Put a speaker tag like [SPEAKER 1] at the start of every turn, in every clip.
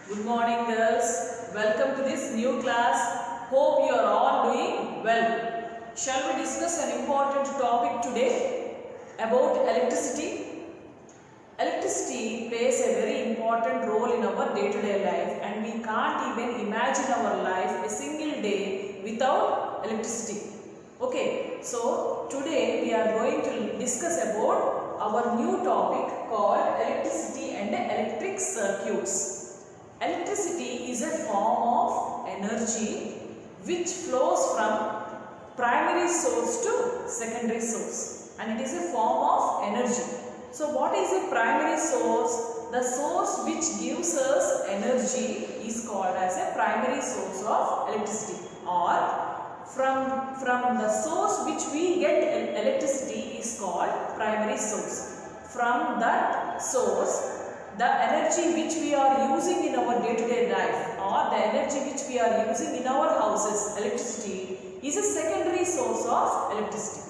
[SPEAKER 1] Good morning, girls. Welcome to this new class. Hope you are all doing well. Shall we discuss an important topic today about electricity? Electricity plays a very important role in our day-to-day life, and we can't even imagine our life a single day without electricity. Okay, so today we are going to discuss about our new topic called electricity and electric circuits. Electricity is a form of energy which flows from primary source to secondary source, and it is a form of energy. So what is a primary source? The source which gives us energy is called as a primary source of electricity, or from the source which we get electricity is called primary source. From that source, the energy which we are using in our day-to-day life, or the energy which we are using in our houses, electricity, is a secondary source of electricity.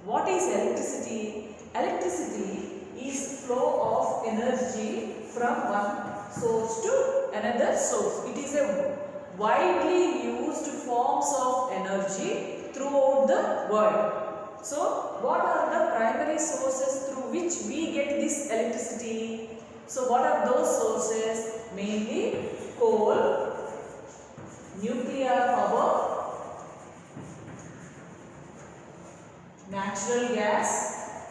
[SPEAKER 1] What is electricity? Electricity is flow of energy from one source to another source. It is a widely used forms of energy throughout the world. So, what are the primary sources through which we get this electricity? So, what are those sources? Mainly coal, nuclear power, natural gas,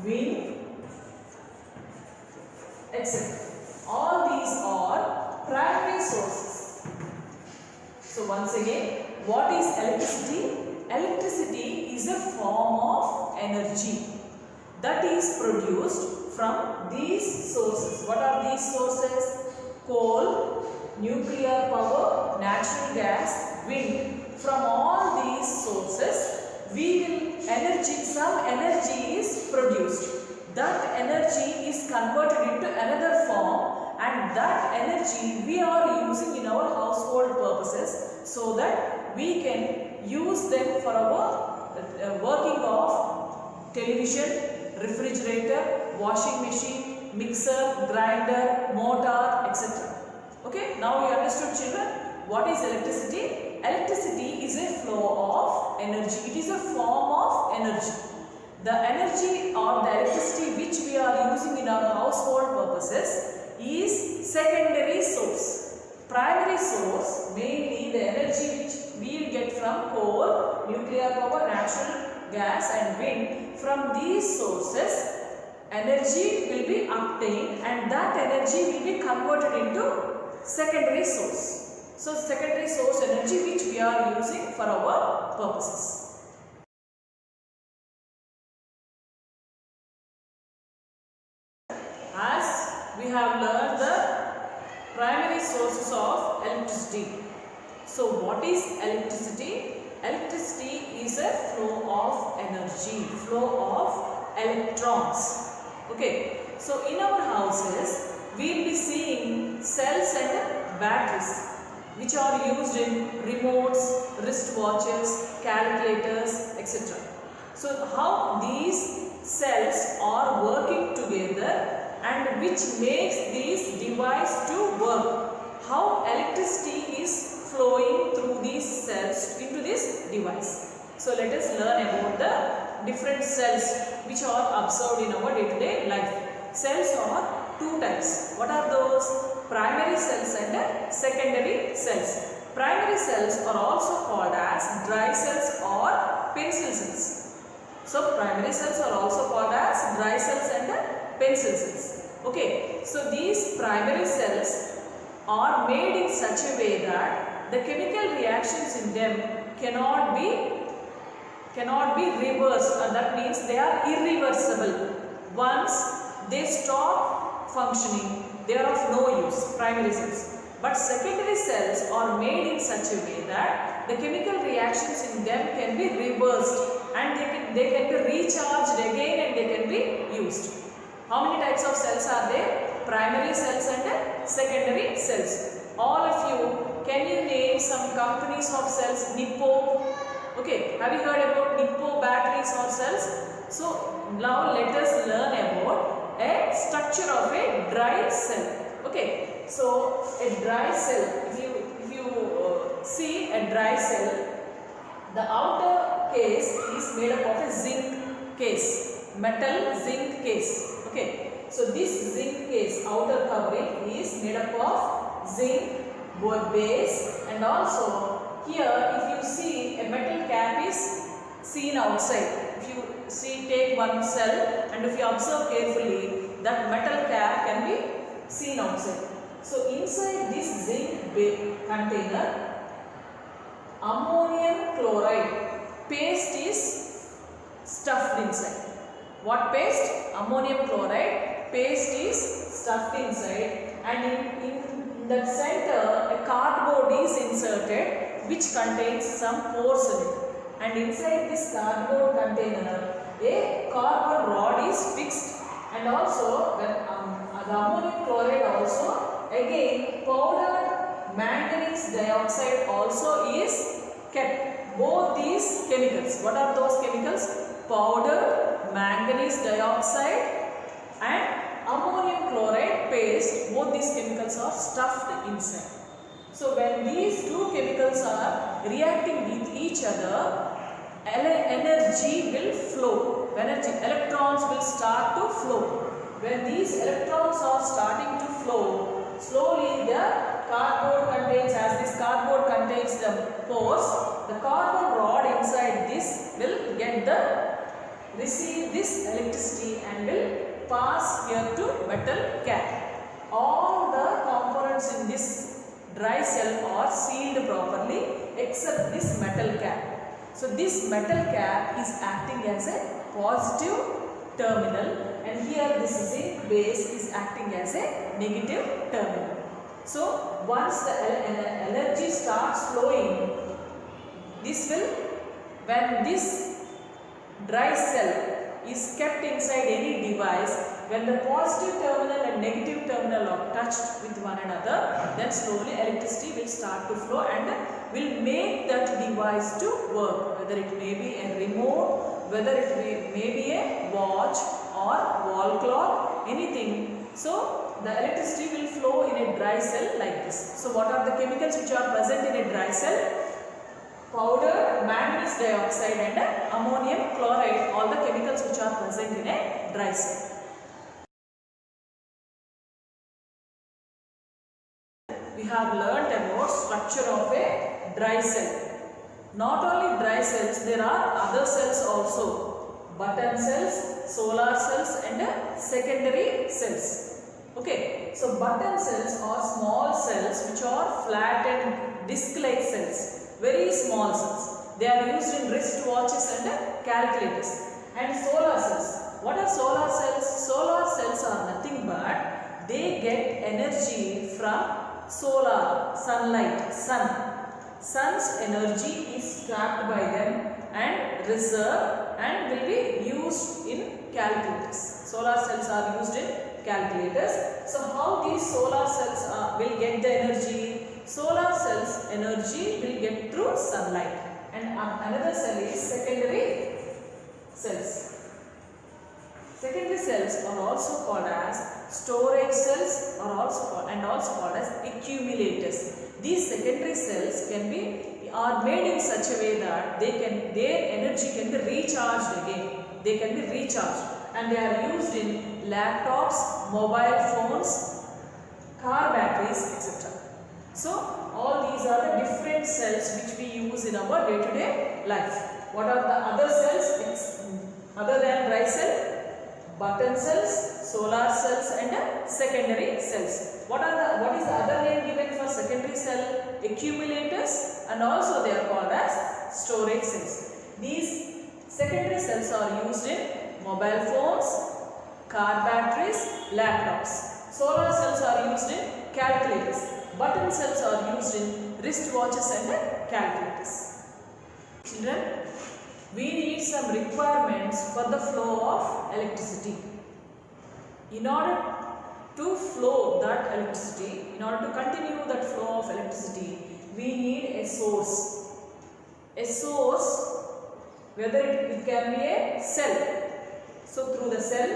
[SPEAKER 1] wind, etc. All these are primary sources. So, once again, what is electricity? Electricity is a form of energy that is produced from these sources. What are these sources? Coal, nuclear power, natural gas, wind. From all these sources, some energy is produced. That energy is converted into another form, and that energy we are using in our household purposes, so that we can use them for our working of television, refrigerator, washing machine, mixer, grinder, motor, etc. Okay, now you understood, children, what is electricity? Electricity is a flow of energy. It is a form of energy. The energy or the electricity which we are using in our household purposes is secondary source. Primary source, mainly the energy which we will get from coal, nuclear power, natural gas and wind. From these sources, energy will be obtained, and that energy will be converted into secondary source. So, secondary source energy which we are using for our purposes. As we have learned the primary sources of electricity. So, what is electricity? Electricity is a flow of energy, flow of electrons. Okay, so in our houses, we will be seeing cells and batteries which are used in remotes, wristwatches, calculators, etc. So, how these cells are working together and which makes this device to work. How electricity is flowing through these cells into this device. So, let us learn about the different cells which are observed in our day-to-day life. Cells are two types. What are those? Primary cells and secondary cells. Primary cells are also called as dry cells or pencil cells. So, primary cells are also called as dry cells and pencil cells. Okay, so these primary cells are made in such a way that the chemical reactions in them cannot be reversed, and that means they are irreversible. Once they stop functioning, they are of no use, primary cells. But secondary cells are made in such a way that the chemical reactions in them can be reversed, and they can be recharged again and they can be used. How many types of cells are there? Primary cells and secondary cells. All of you, can you name some companies of cells? Nippo. Okay, have you heard about Nippo batteries or cells? So, now let us learn about a structure of a dry cell. Okay, so a dry cell, if you see a dry cell, the outer case is made up of a zinc case, metal zinc case. Okay, so this zinc case, outer covering, is made up of zinc base, and also here if you see a metal cap is seen outside. If you see, take one cell and if you observe carefully, that metal cap can be seen outside. So inside this zinc container, ammonium chloride paste is stuffed inside. What paste? Ammonium chloride paste is stuffed inside, and in the center a cardboard is inserted which contains some pores in it. And inside this cardboard container a carbon rod is fixed, and also when the ammonium chloride also, again powdered manganese dioxide also is kept. Both these chemicals, what are those chemicals? Powdered manganese dioxide and ammonium chloride paste, both these chemicals are stuffed inside. So when these two chemicals are reacting with each other, energy will flow. Electrons will start to flow. When these electrons are starting to flow, slowly the cardboard contains, as this cardboard contains the pores, the carbon rod inside this will receive this electricity and will pass here to metal cap. All the components in this dry cell are sealed properly except this metal cap. So this metal cap is acting as a positive terminal, and here this zinc base is acting as a negative terminal. So once the energy starts flowing, when this dry cell is kept inside any device, when the positive terminal and negative terminal are touched with one another, then slowly electricity will start to flow and will make that device to work. Whether it may be a remote, whether it may be a watch or wall clock, anything. So the electricity will flow in a dry cell like this. So what are the chemicals which are present in a dry cell? Powder manganese dioxide and ammonium chloride, all the chemicals which are present in a dry cell. We have learnt about structure of a dry cell. Not only dry cells, there are other cells also. Button cells, solar cells and secondary cells. Okay, so button cells are small cells which are flattened disc-like cells, very small cells. They are used in wrist watches and calculators. And solar cells. What are solar cells? Solar cells are nothing but they get energy from solar, sunlight, sun. Sun's energy is trapped by them and reserved and will be used in calculators. Solar cells are used in calculators. So how these solar cells will get the energy? Solar cells energy will get through sunlight. And another cell is secondary cells. Secondary cells are also called as storage cells and also called as accumulators. These secondary cells are made in such a way that their energy can be recharged again. They can be recharged, and they are used in laptops, mobile phones, car batteries, etc. So all these are the different cells which we use in our day-to-day life. What are the other cells other than dry cell? Button cells, solar cells and secondary cells. What is the other name given for secondary cell? Accumulators, and also they are called as storage cells. These secondary cells are used in mobile phones, car batteries, laptops. Solar cells are used in calculators. Button cells are used in wristwatches and calculators. Children, we need some requirements for the flow of electricity. In order to flow that electricity, in order to continue that flow of electricity, we need a source. A source, whether it can be a cell. So through the cell,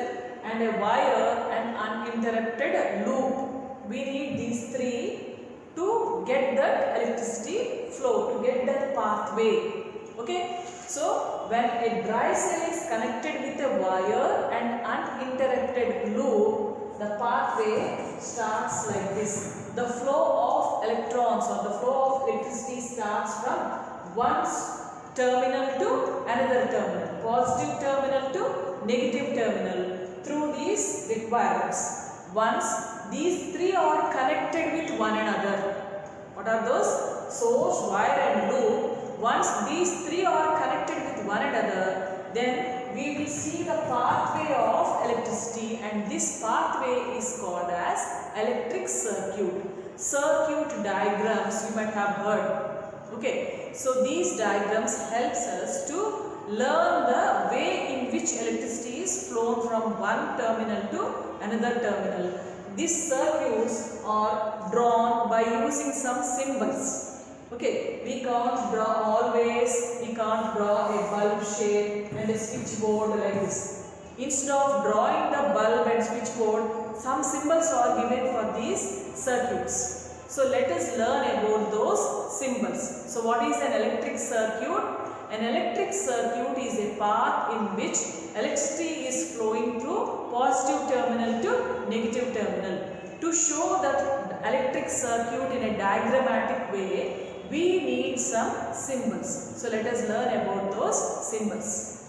[SPEAKER 1] and a wire and uninterrupted loop. We need these three to get that electricity flow, to get that pathway. Okay. So when a dry cell is connected with a wire and uninterrupted loop, the pathway starts like this. The flow of electrons or the flow of electricity starts from one terminal to another terminal, positive terminal to negative terminal through these requirements. Once these three are connected with one another, what are those? Source, wire and loop. Once these three are connected with one another, then we will see the pathway of electricity, and this pathway is called as electric circuit. Circuit diagrams you might have heard. Okay, so these diagrams helps us to learn the way in which electricity is flown from one terminal to another terminal. These circuits are drawn by using some symbols. Okay, we can't draw a bulb shape and a switchboard like this. Instead of drawing the bulb and switchboard, some symbols are given for these circuits. So let us learn about those symbols. So what is an electric circuit? An electric circuit is a path in which electricity is flowing through positive terminal to negative terminal. To show that electric circuit in a diagrammatic way, we need some symbols. So let us learn about those symbols.